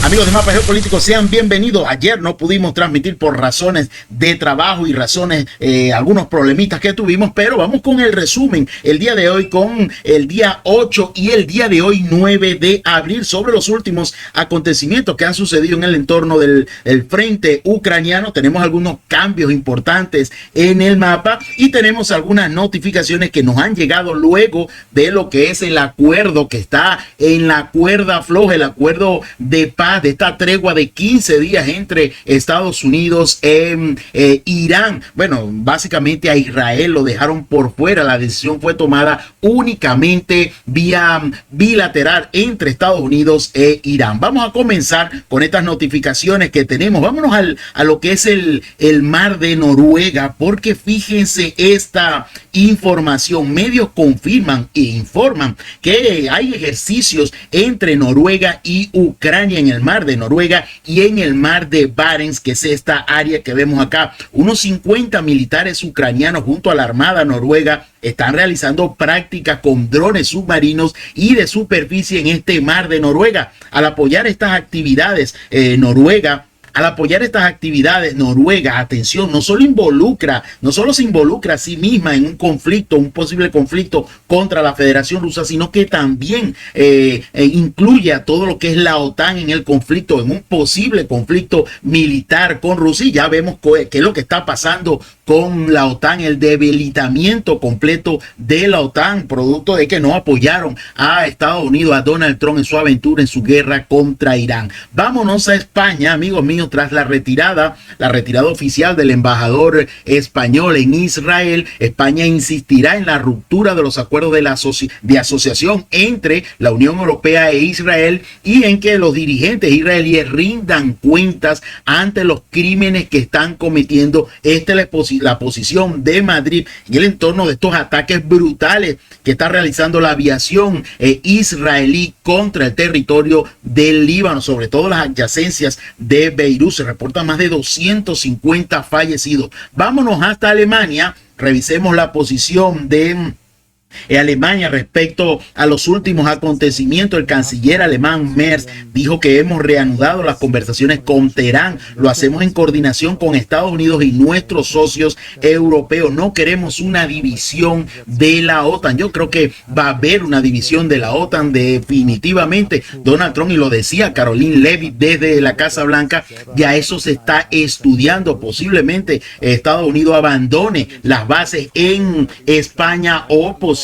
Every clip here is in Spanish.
Amigos de Mapa Geopolítico, sean bienvenidos. Ayer no pudimos transmitir por razones de trabajo y razones, algunos problemitas que tuvimos, pero vamos con el resumen el día de hoy, con el día 8 y el día de hoy 9 de abril, sobre los últimos acontecimientos que han sucedido en el entorno del frente ucraniano. Tenemos algunos cambios importantes en el mapa y tenemos algunas notificaciones que nos han llegado luego de lo que es el acuerdo que está en la cuerda floja, el acuerdo de paz, de esta tregua de 15 días entre Estados Unidos e Irán. Bueno, básicamente a Israel lo dejaron por fuera. La decisión fue tomada únicamente vía bilateral entre Estados Unidos e Irán. Vamos a comenzar con estas notificaciones que tenemos. Vámonos a lo que es el mar de Noruega, porque fíjense esta información. Medios confirman e informan que hay ejercicios entre Noruega y Ucrania en el mar de Noruega y en el mar de Barents, que es esta área que vemos acá. Unos 50 militares ucranianos junto a la Armada noruega están realizando prácticas con drones submarinos y de superficie en este mar de Noruega. Al apoyar estas actividades, Noruega, atención, no solo se involucra a sí misma en un conflicto, un posible conflicto contra la Federación Rusa, sino que también incluye a todo lo que es la OTAN en el conflicto, en un posible conflicto militar con Rusia. Y ya vemos qué es lo que está pasando con la OTAN, el debilitamiento completo de la OTAN, producto de que no apoyaron a Estados Unidos, a Donald Trump en su aventura, en su guerra contra Irán. Vámonos a España, amigos míos. Tras la retirada oficial del embajador español en Israel, España insistirá en la ruptura de los acuerdos de asociación entre la Unión Europea e Israel y en que los dirigentes israelíes rindan cuentas ante los crímenes que están cometiendo. Esta es la posición de Madrid en el entorno de estos ataques brutales que está realizando la aviación israelí contra el territorio del Líbano, sobre todo las adyacencias de Beirut. Se reportan más de 250 fallecidos. Vámonos hasta Alemania. Revisemos la posición de Alemania respecto a los últimos acontecimientos. El canciller alemán Merz dijo que hemos reanudado las conversaciones con Teherán. Lo hacemos en coordinación con Estados Unidos y nuestros socios europeos. No queremos una división de la OTAN. Yo creo que va a haber una división de la OTAN definitivamente. Donald Trump, y lo decía Caroline Levitt desde la Casa Blanca, ya eso se está estudiando. Posiblemente Estados Unidos abandone las bases en España o posiblemente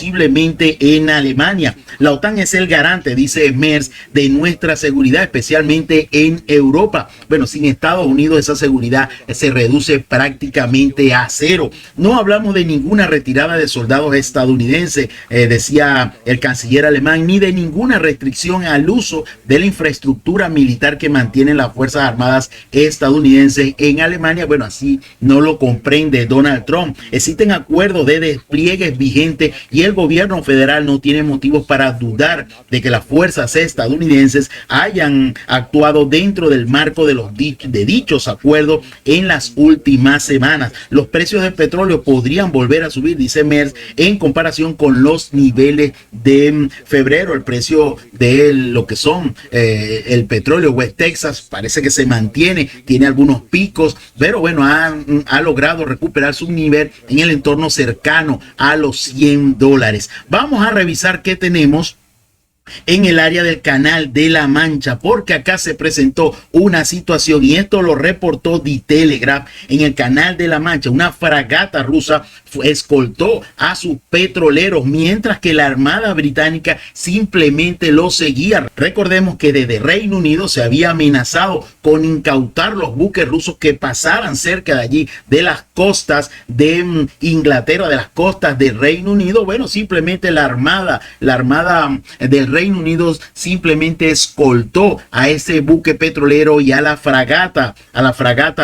en Alemania. La OTAN es el garante, dice Merz, de nuestra seguridad, especialmente en Europa. Bueno, sin Estados Unidos esa seguridad se reduce prácticamente a cero. No hablamos de ninguna retirada de soldados estadounidenses, decía el canciller alemán, ni de ninguna restricción al uso de la infraestructura militar que mantienen las Fuerzas Armadas estadounidenses en Alemania. Bueno, así no lo comprende Donald Trump. Existen acuerdos de despliegues vigentes y el gobierno federal no tiene motivos para dudar de que las fuerzas estadounidenses hayan actuado dentro del marco de dichos acuerdos en las últimas semanas. Los precios del petróleo podrían volver a subir, dice Merz, en comparación con los niveles de febrero. El precio de lo que son el petróleo West Texas parece que se mantiene, tiene algunos picos, pero bueno, ha logrado recuperar su nivel en el entorno cercano a los $100. Vamos a revisar qué tenemos en el área del Canal de la Mancha, porque acá se presentó una situación y esto lo reportó The Telegraph. En el Canal de la Mancha, una fragata rusa escoltó a sus petroleros mientras que la Armada británica simplemente lo seguía. Recordemos que desde Reino Unido se había amenazado con incautar los buques rusos que pasaran cerca de allí, de las costas de Inglaterra, de las costas de Reino Unido. Bueno, simplemente la Armada del Reino Unido simplemente escoltó a ese buque petrolero y a la fragata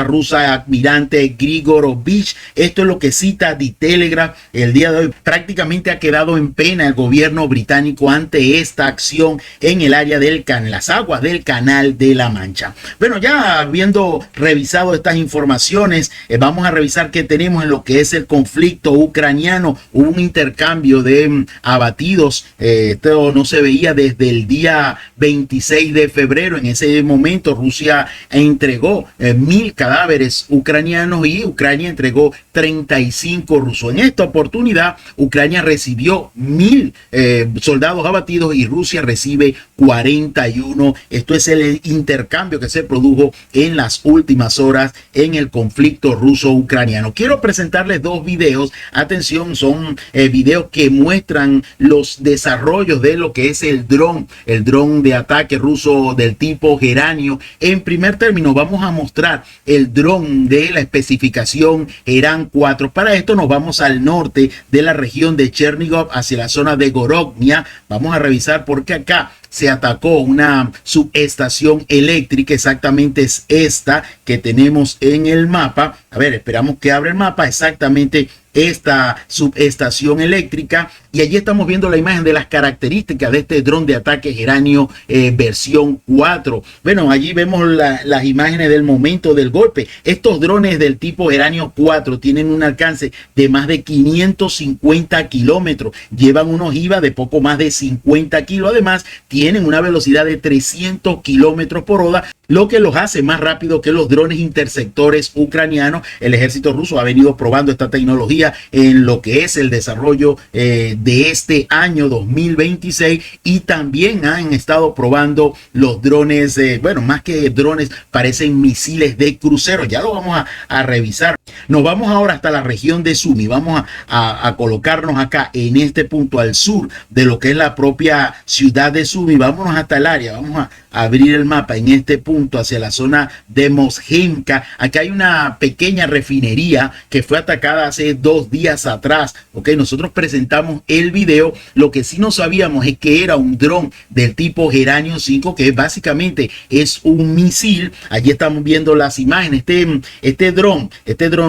rusa Almirante Grigorovich. Esto es lo que cita The Telegraph el día de hoy. Prácticamente ha quedado en pena el gobierno británico ante esta acción en el área las aguas del Canal de la Mancha. Bueno, ya habiendo revisado estas informaciones, vamos a revisar qué tenemos en lo que es el conflicto ucraniano. Hubo un intercambio de abatidos. Esto no se veía todavía desde el día 26 de febrero. En ese momento Rusia entregó 1000 cadáveres ucranianos y Ucrania entregó 35 rusos. En esta oportunidad Ucrania recibió 1000 soldados abatidos y Rusia recibe 41. Esto es el intercambio que se produjo en las últimas horas en el conflicto ruso-ucraniano. Quiero presentarles dos videos. Atención, son videos que muestran los desarrollos de lo que es el dron de ataque ruso del tipo Geranio. En primer término, vamos a mostrar el dron de la especificación Geran 4. Para esto nos vamos al norte de la región de Chernigov hacia la zona de Gorodnia. Vamos a revisar por qué acá se atacó una subestación eléctrica. Exactamente es esta que tenemos en el mapa. A ver, esperamos que abra el mapa. Exactamente esta subestación eléctrica, y allí estamos viendo la imagen de las características de este dron de ataque Geranio versión 4. Bueno, allí vemos las imágenes del momento del golpe. Estos drones del tipo Geranio 4 tienen un alcance de más de 550 kilómetros, llevan una ojiva de poco más de 50 kilos, además tienen una velocidad de 300 kilómetros por hora, lo que los hace más rápido que los drones interceptores ucranianos. El ejército ruso ha venido probando esta tecnología en lo que es el desarrollo de este año 2026, y también han estado probando los drones, bueno, más que drones, parecen misiles de crucero. Ya lo vamos a revisar. Nos vamos ahora hasta la región de Sumy. Vamos a colocarnos acá en este punto al sur de lo que es la propia ciudad de Sumy. Vámonos hasta el área. Vamos a abrir el mapa en este punto hacia la zona de Moshenka. Acá hay una pequeña refinería que fue atacada hace 2 días atrás. Ok, nosotros presentamos el video. Lo que sí no sabíamos es que era un dron del tipo Geranio 5, que básicamente es un misil. Allí estamos viendo las imágenes. Este dron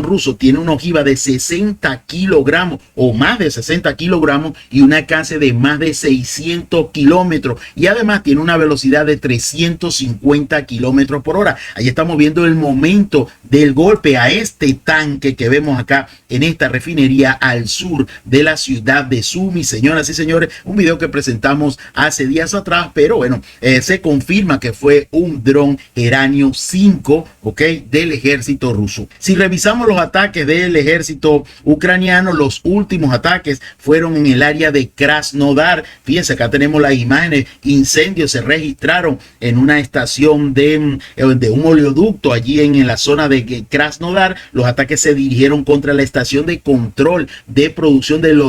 ruso tiene una ojiva de 60 kilogramos o más de 60 kilogramos y un alcance de más de 600 kilómetros, y además tiene una velocidad de 350 kilómetros por hora. Ahí estamos viendo el momento del golpe a este tanque que vemos acá en esta refinería al sur de la ciudad de Sumy. Señoras y señores, un video que presentamos hace días atrás, pero bueno, se confirma que fue un dron Geranio 5, ok, del ejército ruso. Si revisamos los ataques del ejército ucraniano, los últimos ataques fueron en el área de Krasnodar. Fíjense, acá tenemos las imágenes. Incendios se registraron en una estación de un oleoducto allí en la zona de Krasnodar. Los ataques se dirigieron contra la estación de control de producción del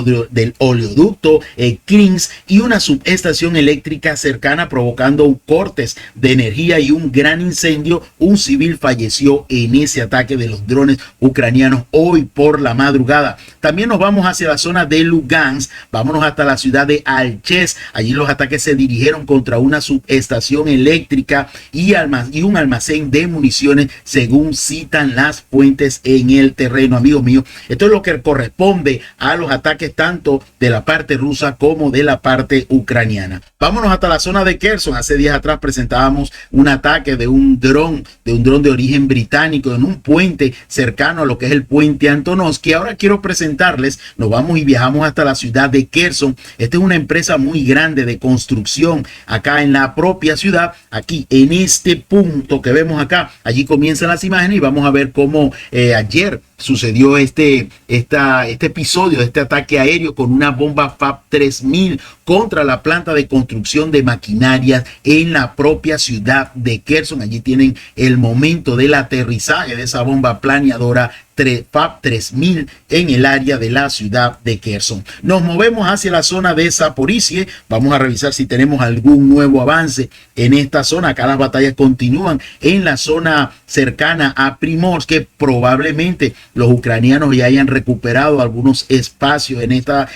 oleoducto Krins y una subestación eléctrica cercana, provocando cortes de energía y un gran incendio. Un civil falleció en ese ataque de los drones ucranianos hoy por la madrugada. También nos vamos hacia la zona de Lugansk. Vámonos hasta la ciudad de Alchevsk. Allí los ataques se dirigieron contra una subestación eléctrica y un almacén de municiones, según citan las fuentes en el terreno. Amigos míos, esto es lo que corresponde a los ataques tanto de la parte rusa como de la parte ucraniana. Vámonos hasta la zona de Kherson. Hace días atrás presentábamos un ataque de un dron de origen británico en un puente cercano a lo que es el puente Antonovsky. Ahora quiero presentarles, nos vamos y viajamos hasta la ciudad de Kherson. Esta es una empresa muy grande de construcción acá en la propia ciudad. Aquí en este punto que vemos acá, allí comienzan las imágenes y vamos a ver cómo ayer sucedió este episodio de este ataque aéreo con una bomba FAB-3000 contra la planta de construcción de maquinarias en la propia ciudad de Kherson. Allí tienen el momento del aterrizaje de esa bomba planeadora FAB-3000 en el área de la ciudad de Kherson. Nos movemos hacia la zona de Zaporizhia. Vamos a revisar si tenemos algún nuevo avance en esta zona. Acá las batallas continúan en la zona cercana a Primorsk, que probablemente los ucranianos ya hayan recuperado algunos espacios en esta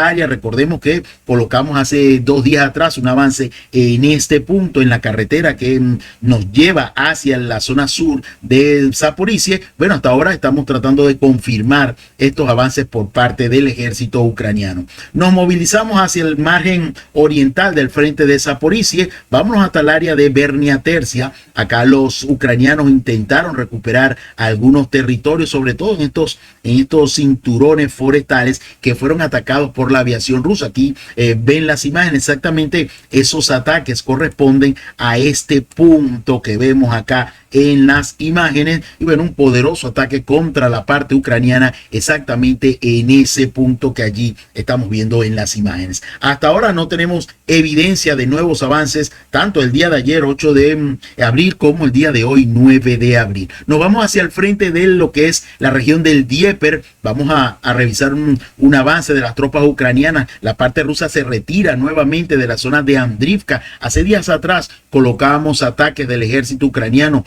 área. Recordemos que colocamos hace 2 días atrás un avance en este punto en la carretera que nos lleva hacia la zona sur de Zaporizhia. Bueno, hasta ahora estamos estamos tratando de confirmar estos avances por parte del ejército ucraniano. Nos movilizamos hacia el margen oriental del frente de Zaporizhia. Vámonos hasta el área de Vernia Tercia. Acá los ucranianos intentaron recuperar algunos territorios, sobre todo en estos cinturones forestales que fueron atacados por la aviación rusa. Aquí ven las imágenes, exactamente esos ataques corresponden a este punto que vemos acá en las imágenes, y bueno, un poderoso ataque contra la parte ucraniana exactamente en ese punto que allí estamos viendo en las imágenes. Hasta ahora no tenemos evidencia de nuevos avances, tanto el día de ayer 8 de abril como el día de hoy 9 de abril. Nos vamos hacia el frente de lo que es la región del Dnieper. Vamos a revisar un avance de las tropas ucranianas. La parte rusa se retira nuevamente de la zona de Andrivka. Hace días atrás colocábamos ataques del ejército ucraniano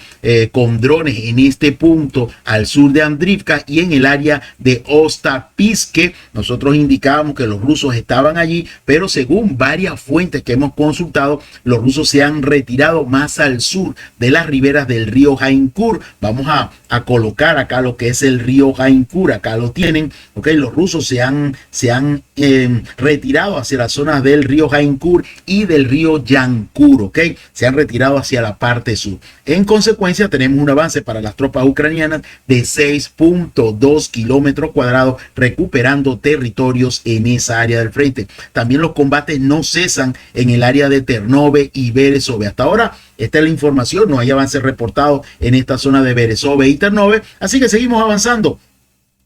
con drones en este punto al sur de Andrivka y en el área de Ostapiske. Nosotros indicábamos que los rusos estaban allí, pero según varias fuentes que hemos consultado, los rusos se han retirado más al sur de las riberas del río Jainkur. Vamos a colocar acá lo que es el río Jainkur. Acá lo tienen, ok. Los rusos se han retirado hacia las zonas del río Jainkur y del río Yankur, ok. Se han retirado hacia la parte sur. En consecuencia, tenemos un avance para las tropas ucranianas de 6.2 kilómetros cuadrados, recuperando territorios en esa área del frente. También los combates no cesan en el área de Ternove y Beresove. Hasta ahora, esta es la información, no hay avances reportados en esta zona de Beresove y Ternove, así que seguimos avanzando.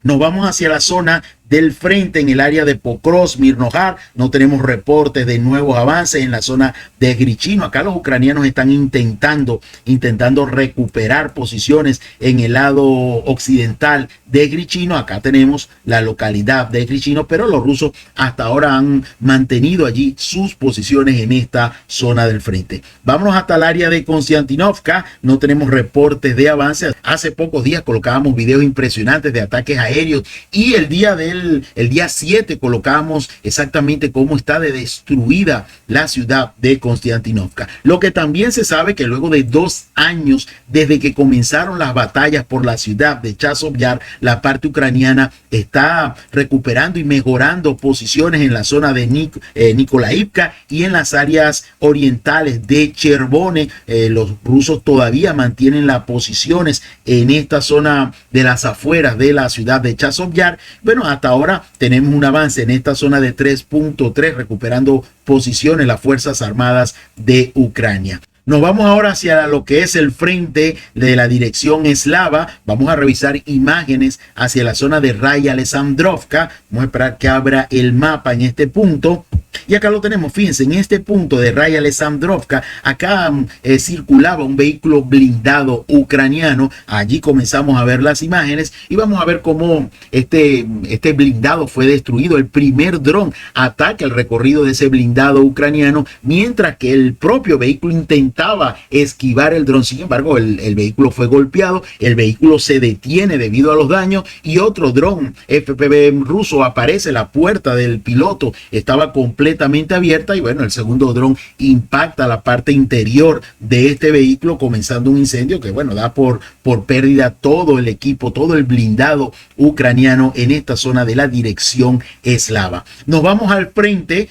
Nos vamos hacia la zona del frente en el área de Pokrovsk, Mirnojar. No tenemos reportes de nuevos avances en la zona de Grichino. Acá los ucranianos están intentando recuperar posiciones en el lado occidental de Grichino. Acá tenemos la localidad de Grichino, pero los rusos hasta ahora han mantenido allí sus posiciones en esta zona del frente. Vámonos hasta el área de Konstantinovka. No tenemos reportes de avances. Hace pocos días colocábamos videos impresionantes de ataques aéreos y el día 7 colocamos exactamente cómo está de destruida la ciudad de Konstantinovka. Lo que también se sabe que luego de 2 años desde que comenzaron las batallas por la ciudad de Chasiv Yar, la parte ucraniana está recuperando y mejorando posiciones en la zona de Nikolaivka y en las áreas orientales de Chervone. Los rusos todavía mantienen las posiciones en esta zona de las afueras de la ciudad de Chasiv Yar. Bueno, hasta ahora tenemos un avance en esta zona de 3.3, recuperando posiciones las Fuerzas Armadas de Ucrania. Nos vamos ahora hacia lo que es el frente de la dirección eslava. Vamos a revisar imágenes hacia la zona de Raya Alexandrovka. Vamos a esperar que abra el mapa en este punto. Y acá lo tenemos, fíjense, en este punto de Raya Alexandrovka, acá circulaba un vehículo blindado ucraniano. Allí comenzamos a ver las imágenes y vamos a ver cómo este blindado fue destruido. El primer dron ataca el recorrido de ese blindado ucraniano, mientras que el propio vehículo intentaba esquivar el dron. Sin embargo, el vehículo fue golpeado, el vehículo se detiene debido a los daños y otro dron FPV ruso aparece. La puerta del piloto estaba completamente abierta y bueno, el segundo dron impacta la parte interior de este vehículo, comenzando un incendio que bueno, da por pérdida todo el equipo, todo el blindado ucraniano en esta zona de la dirección eslava. Nos vamos al frente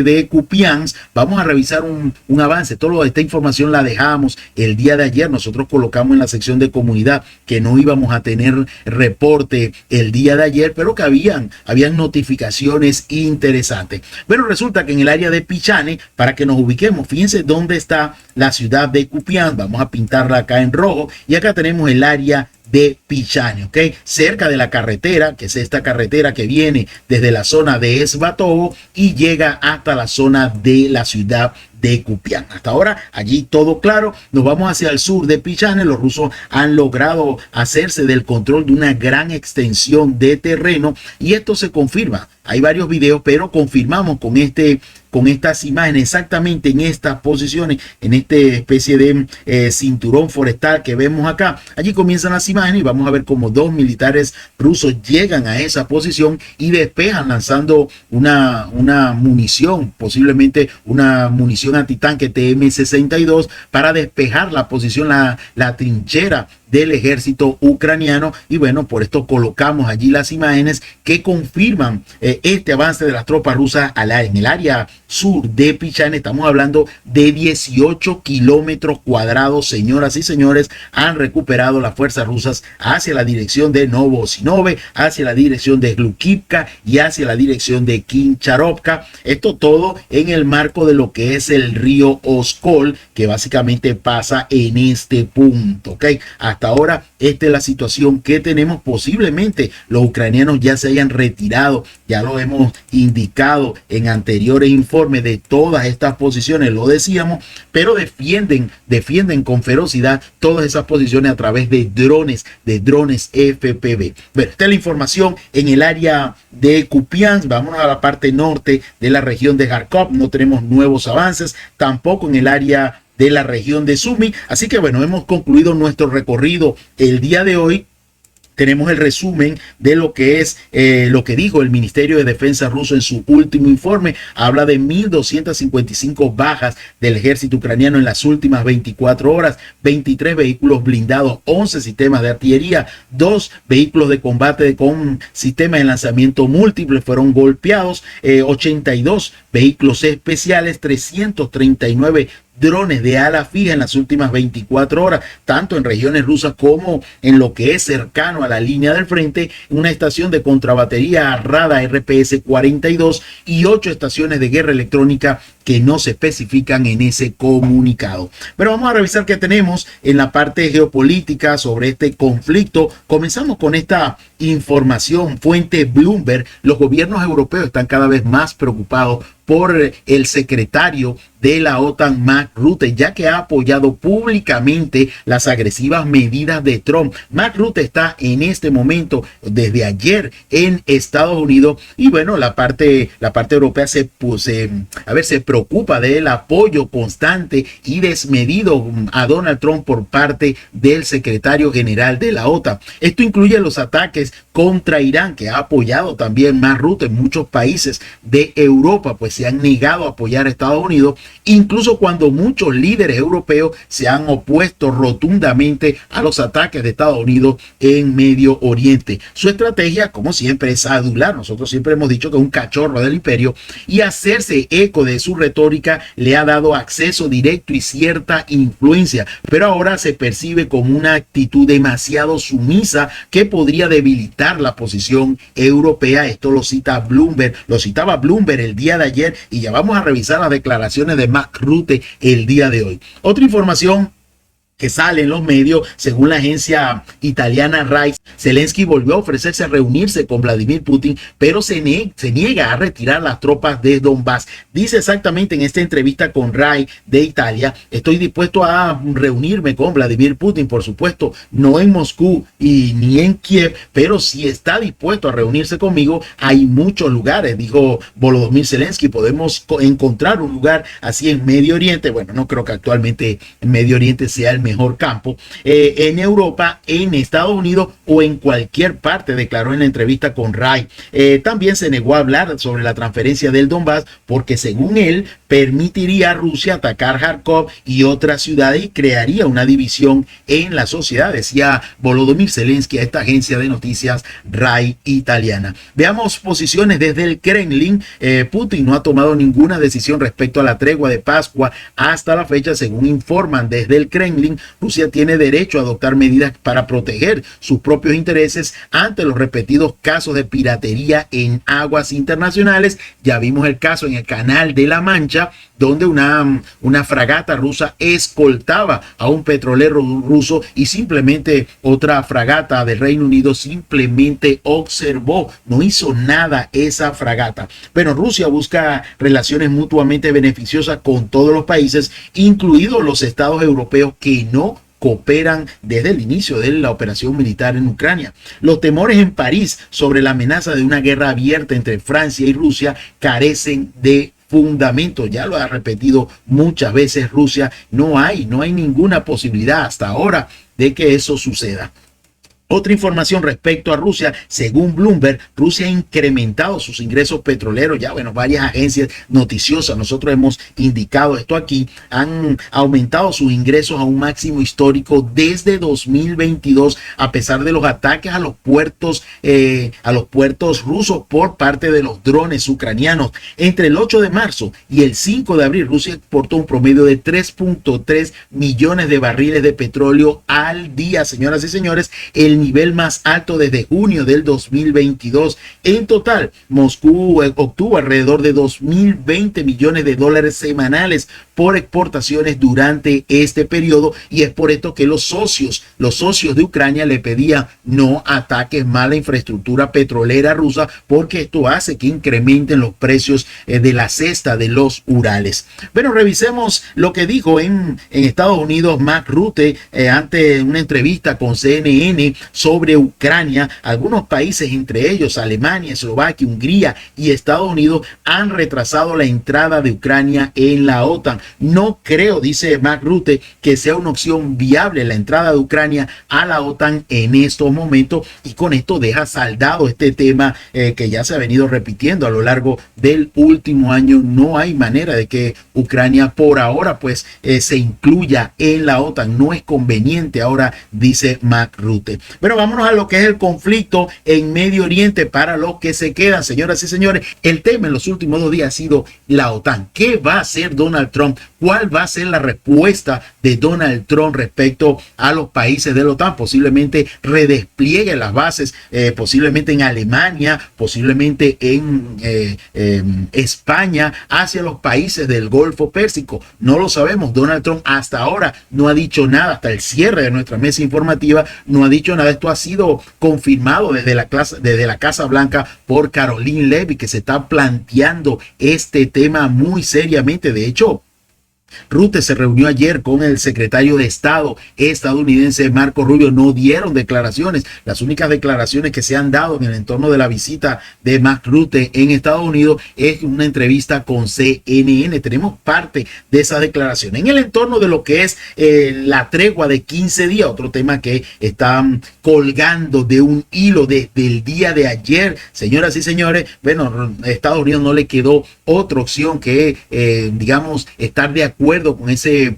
de Kupiansk. Vamos a revisar un avance. Toda esta información la dejamos el día de ayer. Nosotros colocamos en la sección de comunidad que no íbamos a tener reporte el día de ayer, pero que habían notificaciones interesantes. Bueno, resulta que en el área de Pichane, para que nos ubiquemos, fíjense dónde está la ciudad de Kupiansk. Vamos a pintarla acá en rojo y acá tenemos el área de Pichane, ¿ok? Cerca de la carretera, que es esta carretera que viene desde la zona de Svatovo y llega hasta la zona de la ciudad de Kupiansk. Hasta ahora allí todo claro. Nos vamos hacia el sur de Pichane. Los rusos han logrado hacerse del control de una gran extensión de terreno y esto se confirma. Hay varios videos, pero confirmamos con estas imágenes exactamente en estas posiciones, en esta especie de cinturón forestal que vemos acá. Allí comienzan las imágenes y vamos a ver cómo 2 militares rusos llegan a esa posición y despejan lanzando una munición, posiblemente una munición antitanque TM-62 para despejar la posición, la trinchera del ejército ucraniano. Y bueno, por esto colocamos allí las imágenes que confirman este avance de las tropas rusas en el área sur de Pichán. Estamos hablando de 18 kilómetros cuadrados, señoras y señores, han recuperado las fuerzas rusas hacia la dirección de Novosinove, hacia la dirección de Glukivka y hacia la dirección de Kincharovka. Esto todo en el marco de lo que es el río Oskol, que básicamente pasa en este punto, ¿ok? Hasta ahora esta es la situación que tenemos. Posiblemente los ucranianos ya se hayan retirado, ya lo hemos indicado en anteriores informes de todas estas posiciones, lo decíamos, pero defienden con ferocidad todas esas posiciones a través de drones FPV. Bueno, esta es la información en el área de Kupiansk. Vamos a la parte norte de la región de Kharkov, no tenemos nuevos avances, tampoco en el área de la región de Sumy. Así que bueno, hemos concluido nuestro recorrido el día de hoy. Tenemos el resumen de lo que es lo que dijo el Ministerio de Defensa ruso en su último informe. Habla de 1.255 bajas del ejército ucraniano en las últimas 24 horas, 23 vehículos blindados, 11 sistemas de artillería, 2 vehículos de combate con sistemas de lanzamiento múltiple fueron golpeados, 82 vehículos especiales, 339 drones de ala fija en las últimas 24 horas, tanto en regiones rusas como en lo que es cercano a la línea del frente, una estación de contrabatería Rada RPS-42 y 8 estaciones de guerra electrónica que no se especifican en ese comunicado. Pero vamos a revisar qué tenemos en la parte geopolítica sobre este conflicto. Comenzamos con esta información, fuente Bloomberg. Los gobiernos europeos están cada vez más preocupados por el secretario de la OTAN, Mark Rutte, ya que ha apoyado públicamente las agresivas medidas de Trump. Mark Rutte está en este momento, desde ayer, en Estados Unidos, y bueno, la parte europea se preocupa del apoyo constante y desmedido a Donald Trump por parte del secretario general de la OTAN. Esto incluye los ataques contra Irán, que ha apoyado también Mark Rutte. En muchos países de Europa pues se han negado a apoyar a Estados Unidos, incluso cuando muchos líderes europeos se han opuesto rotundamente a los ataques de Estados Unidos en Medio Oriente. Su estrategia, como siempre, es adular. Nosotros siempre hemos dicho que es un cachorro del imperio, y hacerse eco de su retórica le ha dado acceso directo y cierta influencia, pero ahora se percibe como una actitud demasiado sumisa que podría debilitar la posición europea. Esto lo cita Bloomberg, lo citaba Bloomberg el día de ayer, y ya vamos a revisar las declaraciones de Mark Rutte el día de hoy. Otra información que sale en los medios, según la agencia italiana RAI, Zelensky volvió a ofrecerse a reunirse con Vladimir Putin, pero se niega a retirar las tropas de Donbass. Dice exactamente en esta entrevista con RAI de Italia: estoy dispuesto a reunirme con Vladimir Putin, por supuesto, no en Moscú y ni en Kiev, pero si está dispuesto a reunirse conmigo, hay muchos lugares, dijo Volodymyr Zelensky. Podemos encontrar un lugar así en Medio Oriente. Bueno, no creo que actualmente en Medio Oriente sea el mejor campo, en Europa, en Estados Unidos o en cualquier parte, declaró en la entrevista con RAI. También se negó a hablar sobre la transferencia del Donbass, porque según él permitiría a Rusia atacar Kharkov y otras ciudades y crearía una división en la sociedad, decía Volodymyr Zelensky a esta agencia de noticias RAI italiana. Veamos posiciones desde el Kremlin. Putin no ha tomado ninguna decisión respecto a la tregua de Pascua hasta la fecha, según informan desde el Kremlin. Rusia tiene derecho a adoptar medidas para proteger sus propios intereses ante los repetidos casos de piratería en aguas internacionales. Ya vimos el caso en el Canal de la Mancha, donde una fragata rusa escoltaba a un petrolero ruso y simplemente otra fragata del Reino Unido simplemente observó, no hizo nada esa fragata. Pero Rusia busca relaciones mutuamente beneficiosas con todos los países, incluidos los estados europeos que no cooperan desde el inicio de la operación militar en Ucrania. Los temores en París sobre la amenaza de una guerra abierta entre Francia y Rusia carecen de fundamento. Ya lo ha repetido muchas veces Rusia, no hay ninguna posibilidad hasta ahora de que eso suceda. Otra información respecto a Rusia, según Bloomberg, Rusia ha incrementado sus ingresos petroleros. Ya, bueno, varias agencias noticiosas, nosotros hemos indicado esto aquí, han aumentado sus ingresos a un máximo histórico desde 2022, a pesar de los ataques a los puertos rusos por parte de los drones ucranianos. Entre el 8 de marzo y el 5 de abril, Rusia exportó un promedio de 3.3 millones de barriles de petróleo al día, señoras y señores, el nivel más alto desde junio del 2022. En total, Moscú obtuvo alrededor de 2.020 millones de dólares semanales por exportaciones durante este periodo, y es por esto que los socios de Ucrania le pedían no ataques más la infraestructura petrolera rusa, porque esto hace que incrementen los precios de la cesta de los Urales. Bueno, revisemos lo que dijo en Estados Unidos Mark Rutte ante una entrevista con CNN sobre Ucrania. Algunos países, entre ellos Alemania, Eslovaquia, Hungría y Estados Unidos, han retrasado la entrada de Ucrania en la OTAN. No creo, dice Mark Rutte, que sea una opción viable la entrada de Ucrania a la OTAN en estos momentos, y con esto deja saldado este tema que ya se ha venido repitiendo a lo largo del último año. No hay manera de que Ucrania por ahora pues se incluya en la OTAN. No es conveniente ahora, dice Mark Rutte. Pero vámonos a lo que es el conflicto en Medio Oriente para los que se quedan, señoras y señores. El tema en los últimos 2 días ha sido la OTAN. ¿Qué va a hacer Donald Trump? ¿Cuál va a ser la respuesta de Donald Trump respecto a los países de la OTAN? Posiblemente redespliegue las bases, posiblemente en Alemania, posiblemente en España, hacia los países del Golfo Pérsico. No lo sabemos. Donald Trump hasta ahora no ha dicho nada, hasta el cierre de nuestra mesa informativa no ha dicho nada. Esto ha sido confirmado desde la Casa Blanca por Caroline Levy, que se está planteando este tema muy seriamente. De hecho, Rutte se reunió ayer con el secretario de Estado estadounidense Marco Rubio. No dieron declaraciones. Las únicas declaraciones que se han dado en el entorno de la visita de Mark Rutte en Estados Unidos es una entrevista con CNN. Tenemos parte de esa declaración. En el entorno de lo que es la tregua de 15 días, otro tema que están colgando de un hilo desde el día de ayer, señoras y señores. Bueno, a Estados Unidos no le quedó otra opción que, digamos, estar de acuerdo con ese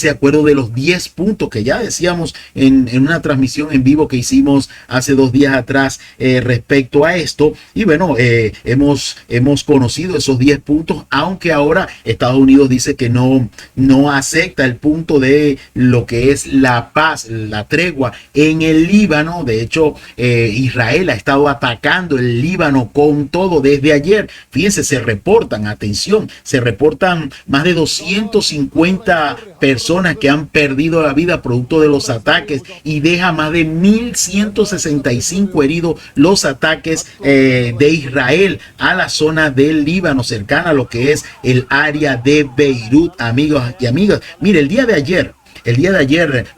acuerdo de los 10 puntos que ya decíamos en una transmisión en vivo que hicimos hace 2 días atrás respecto a esto. Y bueno, hemos conocido esos 10 puntos, aunque ahora Estados Unidos dice que no acepta el punto de lo que es la paz, la tregua en el Líbano. De hecho, Israel ha estado atacando el Líbano con todo desde ayer. Fíjense, se reportan más de 250 personas que han perdido la vida producto de los ataques, y deja más de 1.165 heridos los ataques de Israel a la zona del Líbano, cercana a lo que es el área de Beirut, amigos y amigas. Mire, el día de ayer,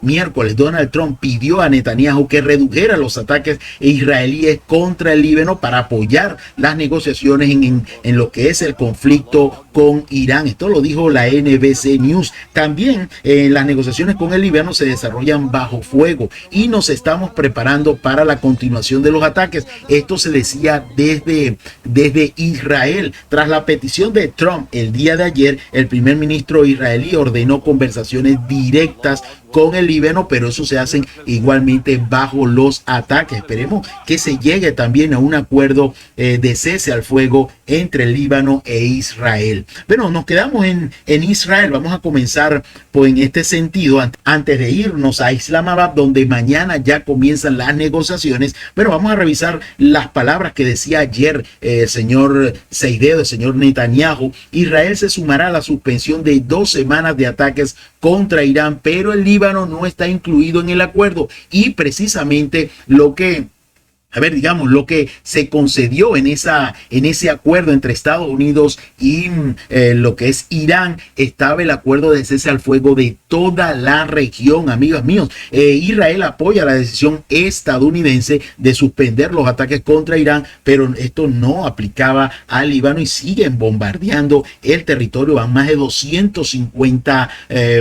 miércoles, Donald Trump pidió a Netanyahu que redujera los ataques israelíes contra el Líbano para apoyar las negociaciones en lo que es el conflicto con Irán. Esto lo dijo la NBC News. También las negociaciones con el Líbano se desarrollan bajo fuego y nos estamos preparando para la continuación de los ataques. Esto se decía desde Israel. Tras la petición de Trump el día de ayer, el primer ministro israelí ordenó conversaciones directas con el Líbano, pero eso se hacen igualmente bajo los ataques. Esperemos que se llegue también a un acuerdo de cese al fuego entre el Líbano e Israel. Bueno, nos quedamos en Israel. Vamos a comenzar pues en este sentido antes de irnos a Islamabad, donde mañana ya comienzan las negociaciones. Pero vamos a revisar las palabras que decía ayer el señor Seidel, el señor Netanyahu. Israel se sumará a la suspensión de 2 semanas de ataques contra Irán, pero el Líbano no está incluido en el acuerdo. Y precisamente lo que a ver, digamos, lo que se concedió en ese acuerdo entre Estados Unidos y lo que es Irán, estaba el acuerdo de cese al fuego de toda la región, amigos míos. Israel apoya la decisión estadounidense de suspender los ataques contra Irán, pero esto no aplicaba al Líbano y siguen bombardeando el territorio. Van más de 250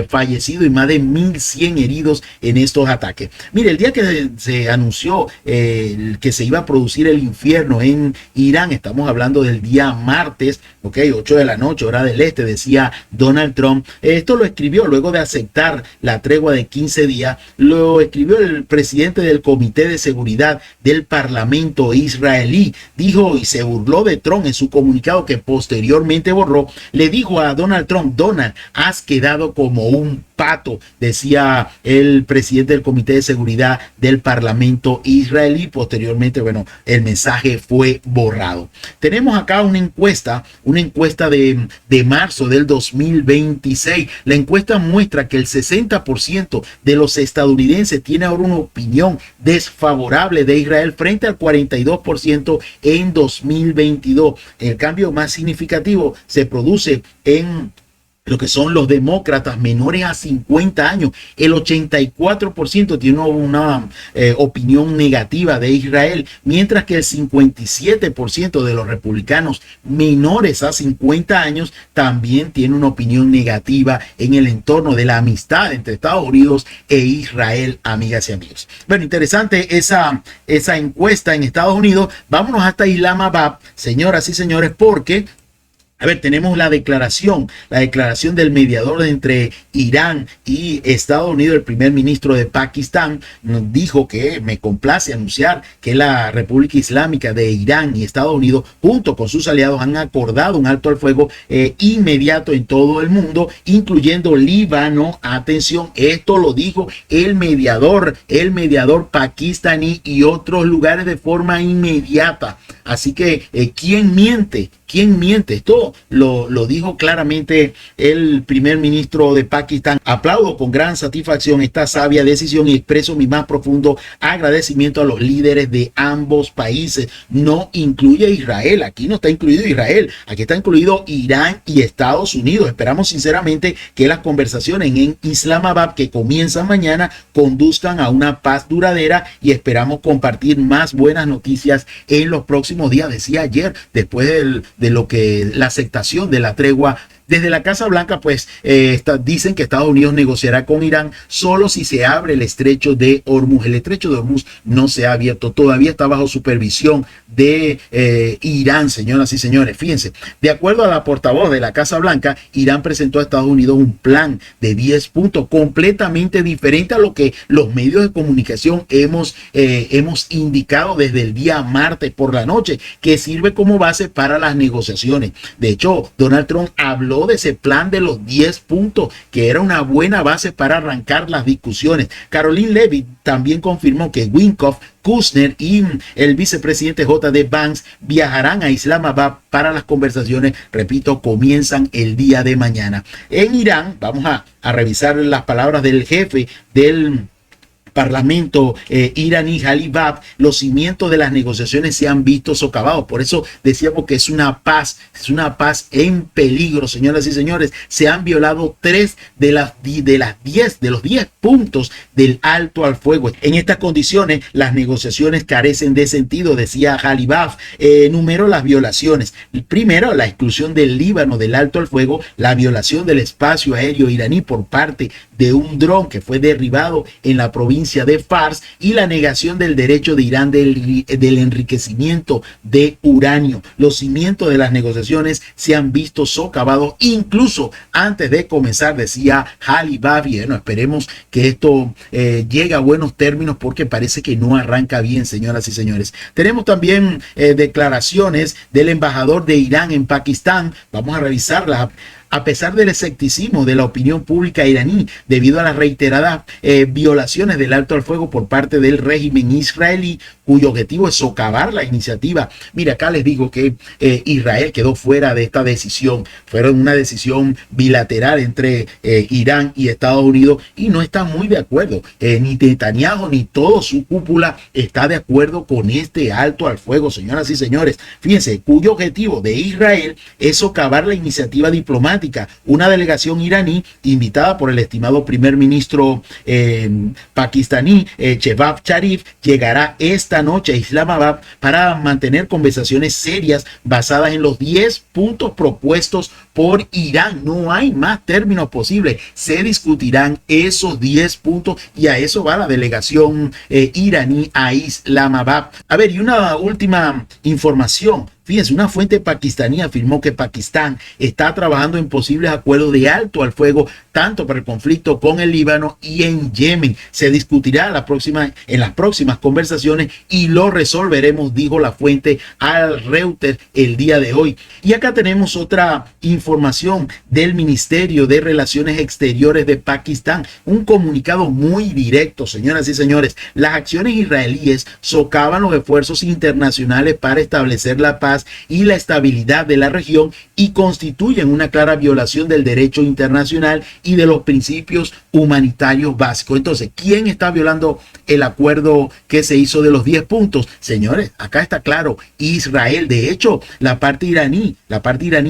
fallecidos y más de 1.100 heridos en estos ataques. Mire, el día que se anunció que se iba a producir el infierno en Irán, estamos hablando del día martes, 8 de la noche, hora del este, decía Donald Trump. Esto lo escribió luego de aceptar la tregua de 15 días, lo escribió el presidente del Comité de Seguridad del Parlamento israelí. Dijo y se burló de Trump en su comunicado que posteriormente borró. Le dijo a Donald Trump: Donald, has quedado como un pato, decía el presidente del Comité de Seguridad del Parlamento israelí. Posteriormente, bueno, el mensaje fue borrado. Tenemos acá una encuesta de marzo del 2026. La encuesta muestra que el 60% de los estadounidenses tiene ahora una opinión desfavorable de Israel frente al 42% en 2022. El cambio más significativo se produce en lo que son los demócratas menores a 50 años. El 84% tiene una opinión negativa de Israel, mientras que el 57% de los republicanos menores a 50 años también tiene una opinión negativa en el entorno de la amistad entre Estados Unidos e Israel, amigas y amigos. Bueno, interesante esa encuesta en Estados Unidos. Vámonos hasta Islamabad, señoras y señores, porque a ver, tenemos la declaración del mediador entre Irán y Estados Unidos. El primer ministro de Pakistán nos dijo que me complace anunciar que la República Islámica de Irán y Estados Unidos, junto con sus aliados, han acordado un alto al fuego inmediato en todo el mundo, incluyendo Líbano. Atención, esto lo dijo el mediador pakistaní, y otros lugares de forma inmediata. Así que, ¿quién miente? ¿Quién miente? Esto lo dijo claramente el primer ministro de Pakistán. Aplaudo con gran satisfacción esta sabia decisión y expreso mi más profundo agradecimiento a los líderes de ambos países. No incluye a Israel. Aquí no está incluido Israel. Aquí está incluido Irán y Estados Unidos. Esperamos sinceramente que las conversaciones en Islamabad, que comienzan mañana, conduzcan a una paz duradera, y esperamos compartir más buenas noticias en los próximos días. Decía ayer, después de lo que la aceptación de la tregua desde la Casa Blanca, pues dicen que Estados Unidos negociará con Irán solo si se abre el estrecho de Hormuz. El estrecho de Hormuz no se ha abierto, todavía está bajo supervisión de Irán, señoras y señores. Fíjense, de acuerdo a la portavoz de la Casa Blanca, Irán presentó a Estados Unidos un plan de 10 puntos completamente diferente a lo que los medios de comunicación hemos indicado desde el día martes por la noche, que sirve como base para las negociaciones. De hecho, Donald Trump habló de ese plan de los 10 puntos, que era una buena base para arrancar las discusiones. Caroline Leavitt también confirmó que Witkoff, Kushner y el vicepresidente J.D. Vance viajarán a Islamabad para las conversaciones. Repito, comienzan el día de mañana. En Irán, vamos a revisar las palabras del jefe del Parlamento iraní, Jalibab. Los cimientos de las negociaciones se han visto socavados. Por eso decíamos que es una paz en peligro, señoras y señores. Se han violado 3 de los 10 puntos del alto al fuego. En estas condiciones, las negociaciones carecen de sentido, decía Jalibab. Enumeró las violaciones. Primero, la exclusión del Líbano del alto al fuego, la violación del espacio aéreo iraní por parte de un dron que fue derribado en la provincia de Fars, y la negación del derecho de Irán del enriquecimiento de uranio. Los cimientos de las negociaciones se han visto socavados incluso antes de comenzar, decía Jalibab. Y bueno, esperemos que esto llegue a buenos términos, porque parece que no arranca bien, señoras y señores. Tenemos también declaraciones del embajador de Irán en Pakistán. Vamos a revisarlas. a pesar del escepticismo de la opinión pública iraní debido a las reiteradas violaciones del alto al fuego por parte del régimen israelí, cuyo objetivo es socavar la iniciativa. Mira, acá les digo que Israel quedó fuera de esta decisión. Fueron una decisión bilateral entre Irán y Estados Unidos y no están muy de acuerdo. Ni Netanyahu ni toda su cúpula está de acuerdo con este alto al fuego, señoras y señores. Fíjense, cuyo objetivo de Israel es socavar la iniciativa diplomática. Una delegación iraní invitada por el estimado primer ministro pakistaní Shehbaz Sharif llegará esta noche a Islamabad para mantener conversaciones serias basadas en los 10 puntos propuestos por Irán. No hay más términos posibles. Se discutirán esos 10 puntos y a eso va la delegación iraní a Islamabad. A ver, y una última información. Fíjense, una fuente pakistaní afirmó que Pakistán está trabajando en posibles acuerdos de alto al fuego, tanto para el conflicto con el Líbano y en Yemen. Se discutirá en las próximas conversaciones y lo resolveremos, dijo la fuente al Reuters el día de hoy. Y acá tenemos otra información del Ministerio de Relaciones Exteriores de Pakistán. Un comunicado muy directo, señoras y señores. Las acciones israelíes socavan los esfuerzos internacionales para establecer la paz y la estabilidad de la región y constituyen una clara violación del derecho internacional y de los principios humanitarios básicos. Entonces, ¿quién está violando el acuerdo que se hizo de los 10 puntos? Señores, acá está claro, Israel. De hecho, la parte iraní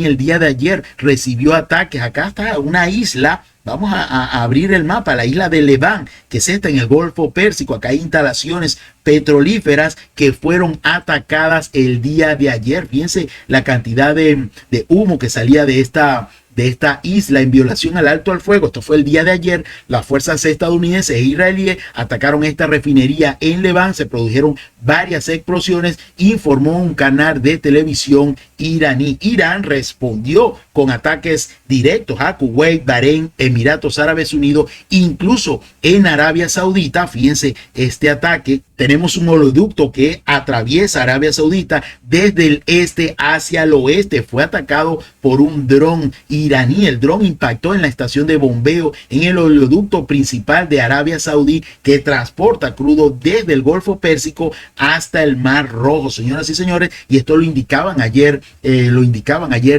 el día de ayer recibió ataques. Acá está una isla. Vamos a abrir el mapa, la isla de Levant, que es esta en el Golfo Pérsico. Acá hay instalaciones petrolíferas que fueron atacadas el día de ayer. Fíjense la cantidad de humo que salía de esta isla en violación al alto al fuego. Esto fue el día de ayer. Las fuerzas estadounidenses e israelíes atacaron esta refinería en Levant. Se produjeron varias explosiones, informó un canal de televisión iraní. Irán respondió con ataques directos a Kuwait, Bahrein, Emiratos Árabes Unidos, incluso en Arabia Saudita. Fíjense este ataque. Tenemos un oleoducto que atraviesa Arabia Saudita desde el este hacia el oeste. Fue atacado por un dron iraní. El dron impactó en la estación de bombeo en el oleoducto principal de Arabia Saudí que transporta crudo desde el Golfo Pérsico hasta el Mar Rojo, señoras y señores. Y esto lo indicaban ayer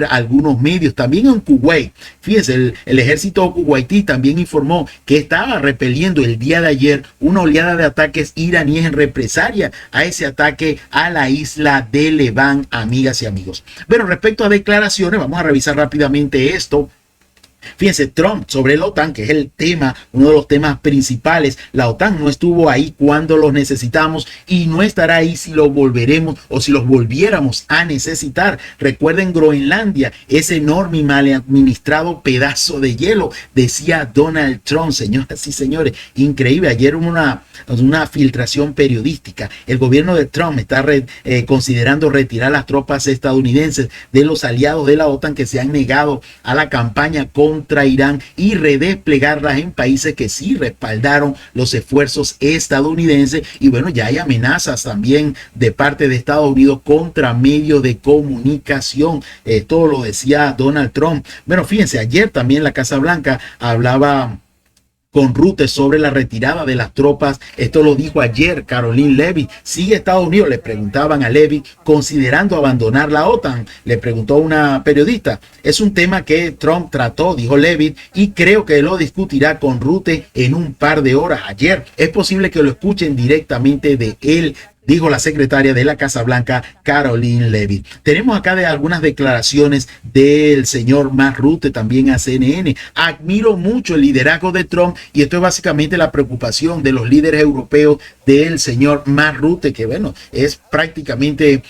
algunos medios. También en Kuwait, fíjense, el ejército kuwaití también informó que estaba repeliendo el día de ayer una oleada de ataques iraníes en represalia a ese ataque a la isla de Levant, amigas y amigos. Bueno, respecto a declaraciones, vamos a revisar rápidamente esto. Fíjense, Trump sobre la OTAN, que es el tema, uno de los temas principales. La OTAN no estuvo ahí cuando los necesitamos y no estará ahí si los volveremos o si los volviéramos a necesitar. Recuerden Groenlandia, ese enorme y mal administrado pedazo de hielo, decía Donald Trump. Señoras y señores, increíble. Ayer hubo una filtración periodística. El gobierno de Trump está considerando retirar las tropas estadounidenses de los aliados de la OTAN que se han negado a la campaña contra Irán y redesplegarlas en países que sí respaldaron los esfuerzos estadounidenses. Y bueno, ya hay amenazas también de parte de Estados Unidos contra medios de comunicación. Esto lo decía Donald Trump. Bueno, fíjense, ayer también la Casa Blanca hablaba con Rutte sobre la retirada de las tropas. Esto lo dijo ayer Caroline Leavitt. ¿Sigue Estados Unidos? Le preguntaban a Leavitt, considerando abandonar la OTAN. Le preguntó una periodista. Es un tema que Trump trató, dijo Leavitt, y creo que lo discutirá con Rutte en un par de horas. Ayer es posible que lo escuchen directamente de él, dijo la secretaria de la Casa Blanca, Caroline Leavitt. Tenemos acá algunas declaraciones del señor Mark Rutte, también a CNN. Admiro mucho el liderazgo de Trump y esto es básicamente la preocupación de los líderes europeos del señor Mark Rutte, que bueno, es prácticamente,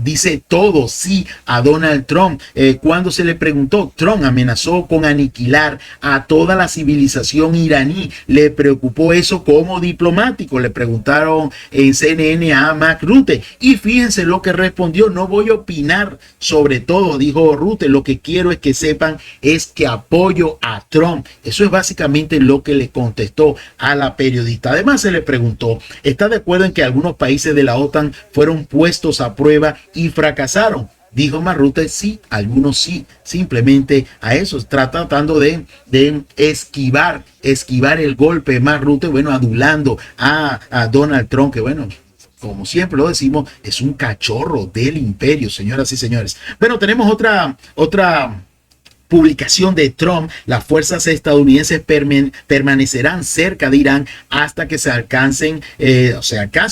dice todo sí a Donald Trump. Cuando se le preguntó, Trump amenazó con aniquilar a toda la civilización iraní. Le preocupó eso como diplomático. Le preguntaron en CNN a Mark Rutte y fíjense lo que respondió: no voy a opinar sobre todo, dijo Rutte, lo que quiero es que sepan es que apoyo a Trump. Eso es básicamente lo que le contestó a la periodista. Además se le preguntó, ¿está de acuerdo en que algunos países de la OTAN fueron puestos a prueba y fracasaron? dijo Mark Rutte, sí, algunos sí, simplemente a eso, está tratando de esquivar el golpe. Mark Rutte, bueno, adulando a Donald Trump, que bueno, como siempre lo decimos, es un cachorro del imperio, señoras y señores. Bueno, tenemos otra publicación de Trump. Las fuerzas estadounidenses permanecerán cerca de Irán hasta que se alcance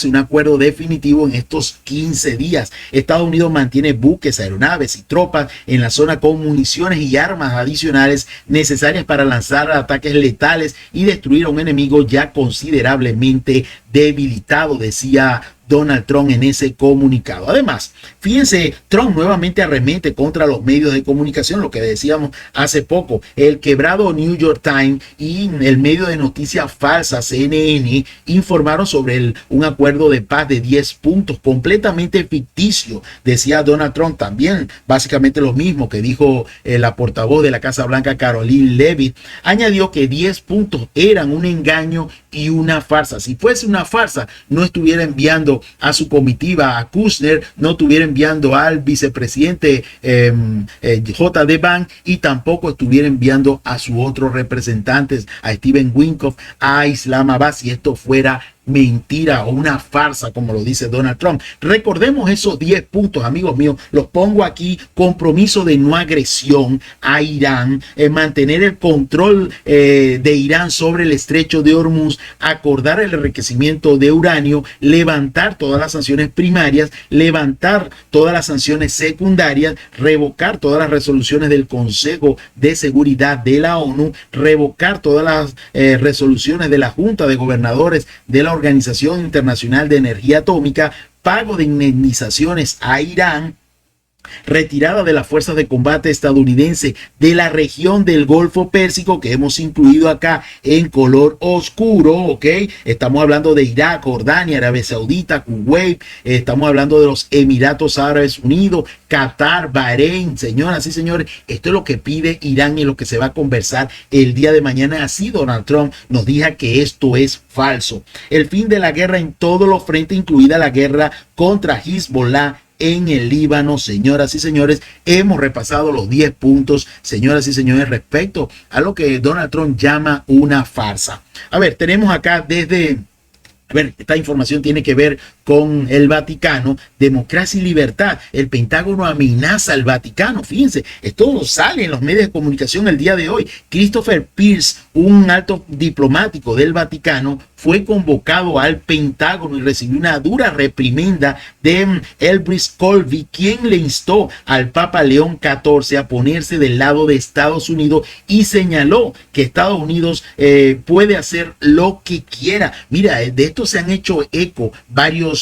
un acuerdo definitivo en estos 15 días. Estados Unidos mantiene buques, aeronaves y tropas en la zona con municiones y armas adicionales necesarias para lanzar ataques letales y destruir a un enemigo ya considerablemente debilitado, decía Donald Trump en ese comunicado. Además, fíjense, Trump nuevamente arremete contra los medios de comunicación, lo que decíamos hace poco. El quebrado New York Times y el medio de noticias falsas CNN informaron sobre un acuerdo de paz de 10 puntos completamente ficticio, decía Donald Trump. También básicamente lo mismo que dijo la portavoz de la Casa Blanca, Caroline Leavitt. Añadió que 10 puntos eran un engaño y una farsa. Si fuese una farsa, no estuviera enviando a su comitiva a Kushner, no estuviera enviando al vicepresidente J.D. Vance y tampoco estuviera enviando a sus otros representantes, a Steven Witkoff, a Islamabad, si esto fuera mentira o una farsa, como lo dice Donald Trump. Recordemos esos 10 puntos, amigos míos, los pongo aquí: compromiso de no agresión a Irán, mantener el control de Irán sobre el estrecho de Hormuz, acordar el enriquecimiento de uranio, levantar todas las sanciones primarias, levantar todas las sanciones secundarias, revocar todas las resoluciones del Consejo de Seguridad de la ONU, revocar todas las resoluciones de la Junta de Gobernadores de la Organización Internacional de Energía Atómica, pago de indemnizaciones a Irán, retirada de las fuerzas de combate estadounidense de la región del Golfo Pérsico, que hemos incluido acá en color oscuro, ¿ok? Estamos hablando de Irak, Jordania, Arabia Saudita, Kuwait, estamos hablando de los Emiratos Árabes Unidos, Qatar, Bahrein. Señoras y señores, esto es lo que pide Irán y lo que se va a conversar el día de mañana. Así Donald Trump nos dijo que esto es falso. El fin de la guerra en todos los frentes, incluida la guerra contra Hezbollah en el Líbano. Señoras y señores, hemos repasado los 10 puntos, señoras y señores, respecto a lo que Donald Trump llama una farsa. A ver, tenemos acá esta información tiene que ver con el Vaticano, democracia y libertad. El Pentágono amenaza al Vaticano. Fíjense, esto sale en los medios de comunicación el día de hoy. Christopher Pierce, un alto diplomático del Vaticano, fue convocado al Pentágono y recibió una dura reprimenda de Elbris Colby, quien le instó al Papa León XIV a ponerse del lado de Estados Unidos y señaló que Estados Unidos puede hacer lo que quiera. Mira, de esto se han hecho eco varios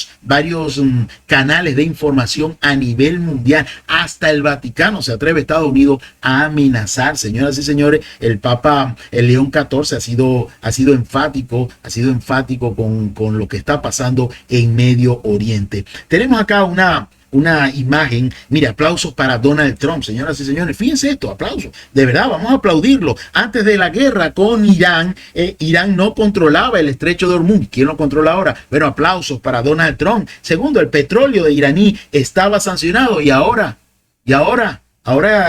canales de información a nivel mundial. Hasta el Vaticano se atreve, Estados Unidos, a amenazar. Señoras y señores, el Papa León XIV ha sido enfático con lo que está pasando en Medio Oriente. Tenemos acá una imagen. Mira, aplausos para Donald Trump, señoras y señores. Fíjense esto, aplausos. De verdad, vamos a aplaudirlo. Antes de la guerra con Irán, Irán no controlaba el estrecho de Hormuz. ¿Quién lo controla ahora? Bueno, aplausos para Donald Trump. Segundo, el petróleo de iraní estaba sancionado y ahora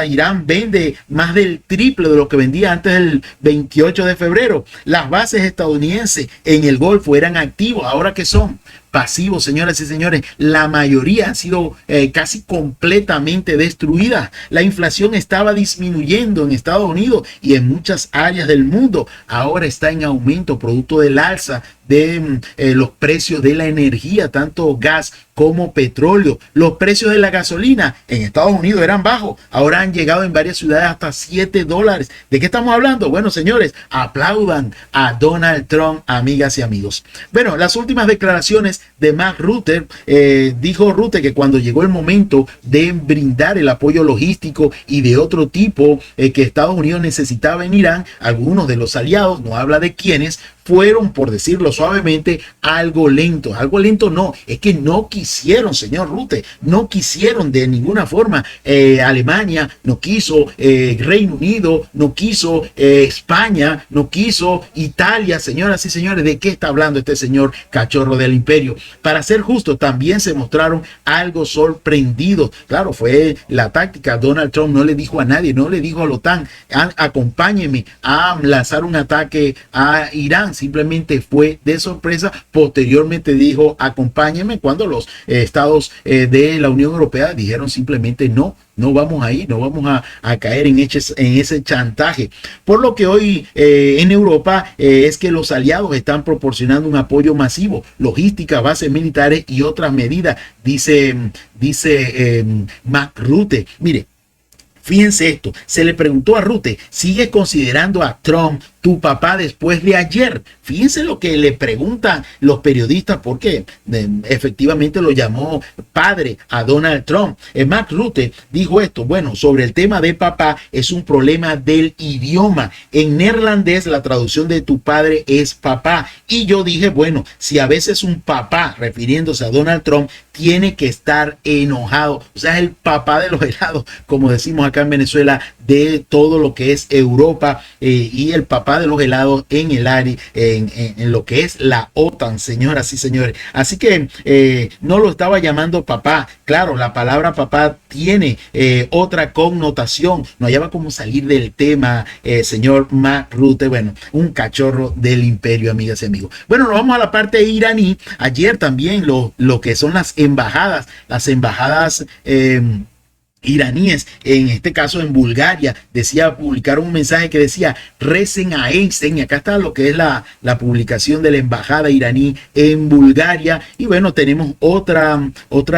Irán vende más del triple de lo que vendía antes del 28 de febrero. Las bases estadounidenses en el Golfo eran activos. ¿Ahora qué son? Pasivos, señoras y señores. La mayoría han sido casi completamente destruidas. La inflación estaba disminuyendo en Estados Unidos y en muchas áreas del mundo. Ahora está en aumento producto del alza de los precios de la energía, tanto gas como petróleo. Los precios de la gasolina en Estados Unidos eran bajos, ahora han llegado en varias ciudades hasta $7. ¿De qué estamos hablando? Bueno, señores, aplaudan a Donald Trump, amigas y amigos. Bueno, las últimas declaraciones de Mark Rutte. Dijo Rutte que cuando llegó el momento de brindar el apoyo logístico y de otro tipo que Estados Unidos necesitaba en Irán, algunos de los aliados, no habla de quiénes, fueron, por decirlo suavemente, algo lento. Algo lento no, es que no quisieron, señor Rutte, no quisieron de ninguna forma. Alemania no quiso, Reino Unido no quiso, España no quiso, Italia, señoras y señores. ¿De qué está hablando este señor cachorro del imperio? Para ser justo, también se mostraron algo sorprendidos. Claro, fue la táctica. Donald Trump no le dijo a nadie, no le dijo a la OTAN, acompáñenme a lanzar un ataque a Irán. Simplemente fue de sorpresa. Posteriormente dijo, acompáñenme, cuando los estados de la Unión Europea dijeron simplemente no. No vamos a ir, no vamos a caer en ese chantaje. Por lo que hoy en Europa es que los aliados están proporcionando un apoyo masivo, logística, bases militares y otras medidas, dice Mark Rutte. Mire, fíjense esto, se le preguntó a Rutte, ¿sigue considerando a Trump tu papá después de ayer? Fíjense lo que le preguntan los periodistas, porque efectivamente lo llamó padre a Donald Trump. Mark Rutte dijo esto: bueno, sobre el tema de papá, es un problema del idioma. En neerlandés la traducción de tu padre es papá. Y yo dije, bueno, si a veces un papá, refiriéndose a Donald Trump, tiene que estar enojado, o sea, es el papá de los helados, como decimos acá en Venezuela, de todo lo que es Europa, y el papá de los helados en el área, en lo que es la OTAN, señoras y señores. Así que no lo estaba llamando papá. Claro, la palabra papá tiene otra connotación. No hallaba cómo salir del tema, señor Mark Rutte. Bueno, un cachorro del imperio, amigas y amigos. Bueno, nos vamos a la parte iraní. Ayer también lo que son las embajadas iraníes, en este caso en Bulgaria, publicaron un mensaje que decía: recen a Einstein. Y acá está lo que es la publicación de la embajada iraní en Bulgaria. Y bueno, tenemos otra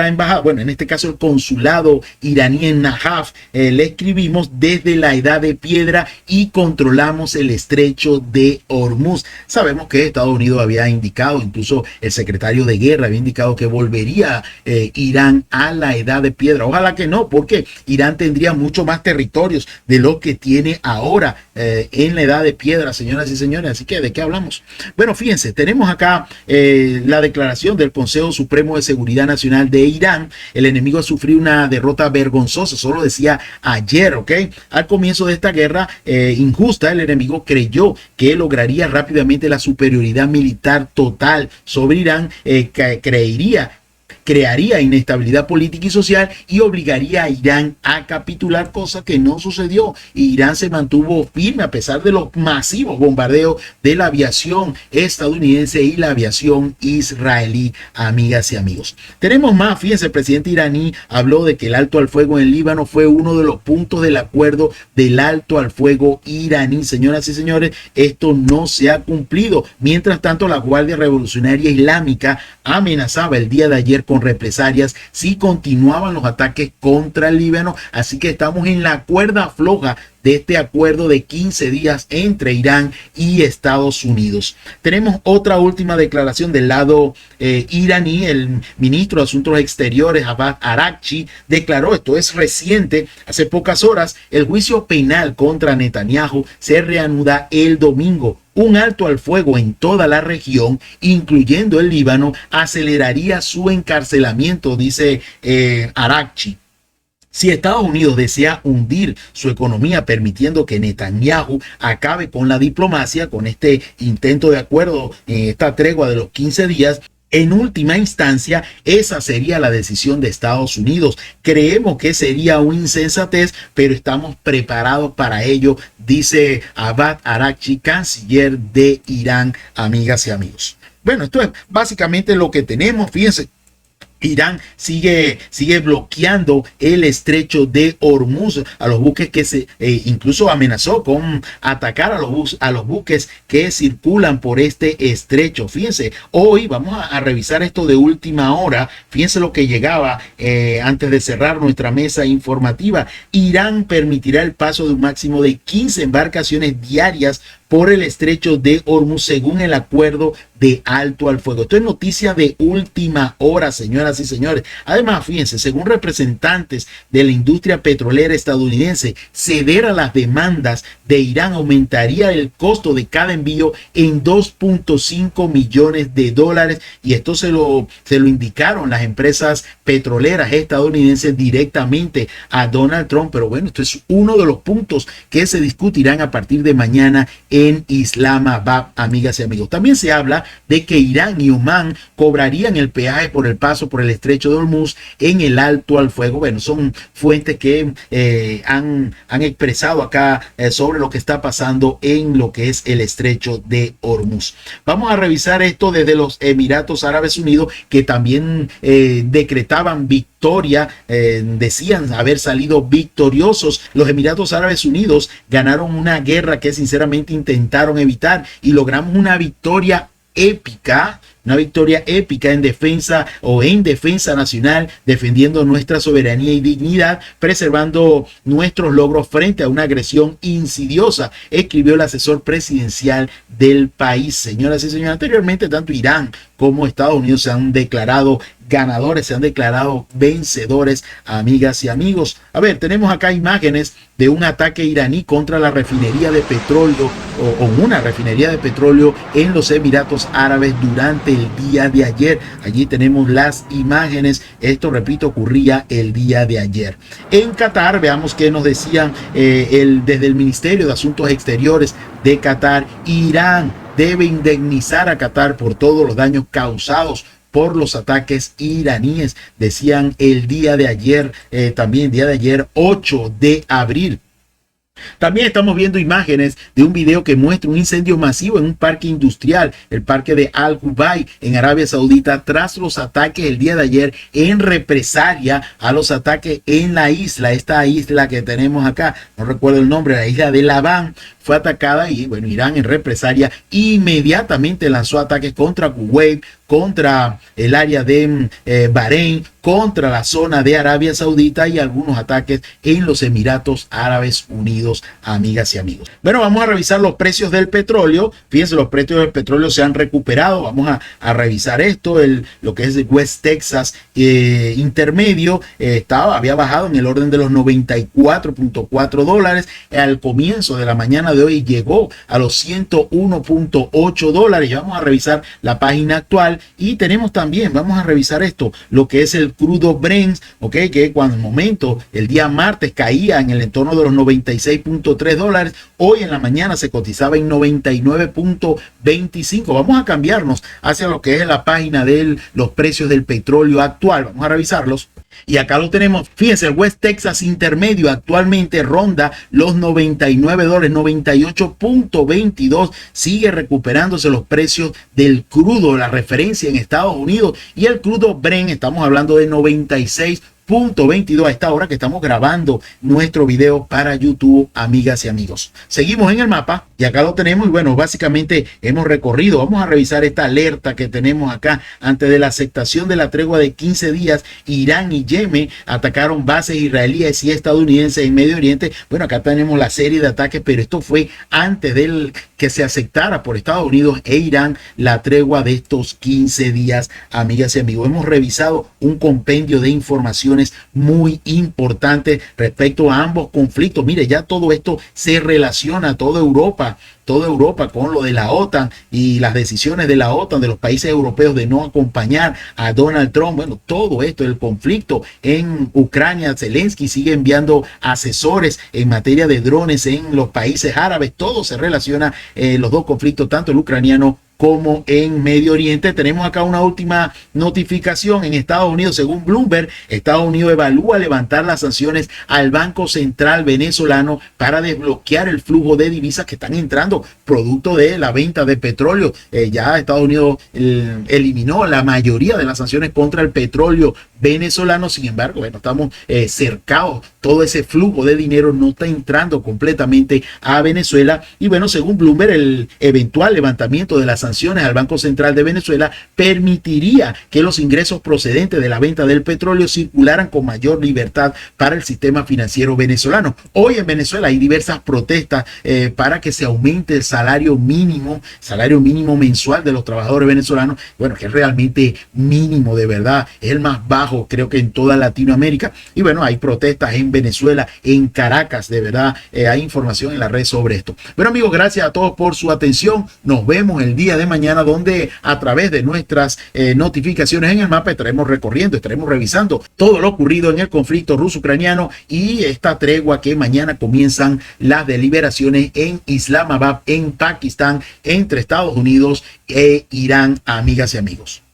embajada, bueno, en este caso el consulado iraní en Najaf. Le escribimos: desde la edad de piedra y controlamos el estrecho de Hormuz. Sabemos que Estados Unidos había indicado, incluso el secretario de guerra había indicado que volvería Irán a la edad de piedra. Ojalá que no, porque Irán tendría mucho más territorios de lo que tiene ahora en la edad de piedra, señoras y señores. Así que, ¿de qué hablamos? Bueno, fíjense, tenemos acá la declaración del Consejo Supremo de Seguridad Nacional de Irán. El enemigo ha sufrido una derrota vergonzosa, eso lo decía ayer, ¿ok? Al comienzo de esta guerra injusta, el enemigo creyó que lograría rápidamente la superioridad militar total sobre Irán, crearía inestabilidad política y social y obligaría a Irán a capitular, cosa que no sucedió. Irán se mantuvo firme a pesar de los masivos bombardeos de la aviación estadounidense y la aviación israelí, amigas y amigos. Tenemos más. Fíjense, el presidente iraní habló de que el alto al fuego en Líbano fue uno de los puntos del acuerdo del alto al fuego iraní. Señoras y señores, esto no se ha cumplido. Mientras tanto, la Guardia Revolucionaria Islámica amenazaba el día de ayer con represalias si continuaban los ataques contra el Líbano. Así que estamos en la cuerda floja de este acuerdo de 15 días entre Irán y Estados Unidos. Tenemos otra última declaración del lado iraní. El ministro de Asuntos Exteriores, Abbas Araghchi, declaró, esto es reciente, hace pocas horas: el juicio penal contra Netanyahu se reanuda el domingo. Un alto al fuego en toda la región, incluyendo el Líbano, aceleraría su encarcelamiento, dice Araghchi. Si Estados Unidos desea hundir su economía permitiendo que Netanyahu acabe con la diplomacia, con este intento de acuerdo, esta tregua de los 15 días, en última instancia, esa sería la decisión de Estados Unidos. Creemos que sería una insensatez, pero estamos preparados para ello, dice Abbas Araghchi, canciller de Irán, amigas y amigos. Bueno, esto es básicamente lo que tenemos. Fíjense, Irán sigue bloqueando el estrecho de Hormuz a los buques que incluso amenazó con atacar a los buques que circulan por este estrecho. Fíjense, hoy vamos a revisar esto de última hora. Fíjense lo que llegaba antes de cerrar nuestra mesa informativa. Irán permitirá el paso de un máximo de 15 embarcaciones diarias por el estrecho de Hormuz según el acuerdo de alto al fuego. Esto es noticia de última hora, señoras y señores. Además, fíjense, según representantes de la industria petrolera estadounidense, ceder a las demandas de Irán aumentaría el costo de cada envío en 2.5 millones de dólares, y esto se lo indicaron las empresas petroleras estadounidenses directamente a Donald Trump. Pero bueno, esto es uno de los puntos que se discutirán a partir de mañana en Islamabad, amigas y amigos. También se habla de que Irán y Omán cobrarían el peaje por el paso por el estrecho de Hormuz en el alto al fuego. Bueno, son fuentes que han expresado acá sobre lo que está pasando en lo que es el estrecho de Hormuz. Vamos a revisar esto desde los Emiratos Árabes Unidos, que también decretaban victoria, decían haber salido victoriosos. Los Emiratos Árabes Unidos ganaron una guerra que sinceramente intentaron evitar, y logramos una victoria épica en defensa nacional, defendiendo nuestra soberanía y dignidad, preservando nuestros logros frente a una agresión insidiosa, escribió el asesor presidencial del país. Señoras y señores, anteriormente tanto Irán como Estados Unidos se han declarado ganadores, se han declarado vencedores, amigas y amigos. A ver, tenemos acá imágenes de un ataque iraní contra la refinería de petróleo o una refinería de petróleo en los Emiratos Árabes durante el día de ayer. Allí tenemos las imágenes. Esto, repito, ocurría el día de ayer. En Qatar, veamos qué nos decían desde el Ministerio de Asuntos Exteriores de Qatar. Irán debe indemnizar a Qatar por todos los daños causados por los ataques iraníes, decían el día de ayer, también día de ayer, 8 de abril. También estamos viendo imágenes de un video que muestra un incendio masivo en un parque industrial, el parque de Al Jubail en Arabia Saudita, tras los ataques el día de ayer en represalia a los ataques en la isla, esta isla que tenemos acá, no recuerdo el nombre, la isla de Labán, fue atacada, y bueno, Irán en represalia inmediatamente lanzó ataques contra Kuwait, contra el área de Bahrein, contra la zona de Arabia Saudita, y algunos ataques en los Emiratos Árabes Unidos, amigas y amigos. Bueno, vamos a revisar los precios del petróleo. Fíjense, los precios del petróleo se han recuperado. Vamos a revisar esto. Lo que es el West Texas intermedio había bajado en el orden de los 94.4 dólares. Al comienzo de la mañana de hoy llegó a los 101.8 dólares. Ya vamos a revisar la página actual, y tenemos también, vamos a revisar esto, lo que es el crudo Brent, ok, que cuando el momento, el día martes, caía en el entorno de los 96.3 dólares, hoy en la mañana se cotizaba en 99.25. Vamos a cambiarnos hacia lo que es la página de los precios del petróleo actual. Vamos a revisarlos. Y acá lo tenemos. Fíjense, el West Texas intermedio actualmente ronda los 99 dólares, 98.22. Sigue recuperándose los precios del crudo, la referencia en Estados Unidos. Y el crudo Brent, estamos hablando de 96.22 a esta hora que estamos grabando nuestro video para YouTube, amigas y amigos. Seguimos en el mapa y acá lo tenemos, y bueno, básicamente hemos recorrido. Vamos a revisar esta alerta que tenemos acá. Antes de la aceptación de la tregua de 15 días, Irán y Yemen atacaron bases israelíes y estadounidenses en Medio Oriente. Bueno, acá tenemos la serie de ataques, pero esto fue antes del que se aceptara por Estados Unidos e Irán la tregua de estos 15 días, amigas y amigos. Hemos revisado un compendio de informaciones muy importantes respecto a ambos conflictos. Mire, ya todo esto se relaciona a toda Europa con lo de la OTAN y las decisiones de la OTAN, de los países europeos, de no acompañar a Donald Trump. Bueno, todo esto, el conflicto en Ucrania, Zelensky sigue enviando asesores en materia de drones en los países árabes. Todo se relaciona, los dos conflictos, tanto el ucraniano como en Medio Oriente. Tenemos acá una última notificación en Estados Unidos. Según Bloomberg, Estados Unidos evalúa levantar las sanciones al Banco Central venezolano para desbloquear el flujo de divisas que están entrando producto de la venta de petróleo. Ya Estados Unidos eliminó la mayoría de las sanciones contra el petróleo venezolanos. Sin embargo, bueno, estamos cercados, todo ese flujo de dinero no está entrando completamente a Venezuela. Y bueno, según Bloomberg, el eventual levantamiento de las sanciones al Banco Central de Venezuela permitiría que los ingresos procedentes de la venta del petróleo circularan con mayor libertad para el sistema financiero venezolano. Hoy en Venezuela hay diversas protestas para que se aumente el salario mínimo mensual de los trabajadores venezolanos. Bueno, que es realmente mínimo, de verdad, es el más bajo, creo que en toda Latinoamérica. Y bueno, hay protestas en Venezuela, en Caracas, de verdad, hay información en la red sobre esto. Bueno, amigos, gracias a todos por su atención. Nos vemos el día de mañana, donde a través de nuestras notificaciones en el mapa estaremos recorriendo, estaremos revisando todo lo ocurrido en el conflicto ruso-ucraniano y esta tregua que mañana comienzan las deliberaciones en Islamabad, en Pakistán, entre Estados Unidos e Irán, amigas y amigos.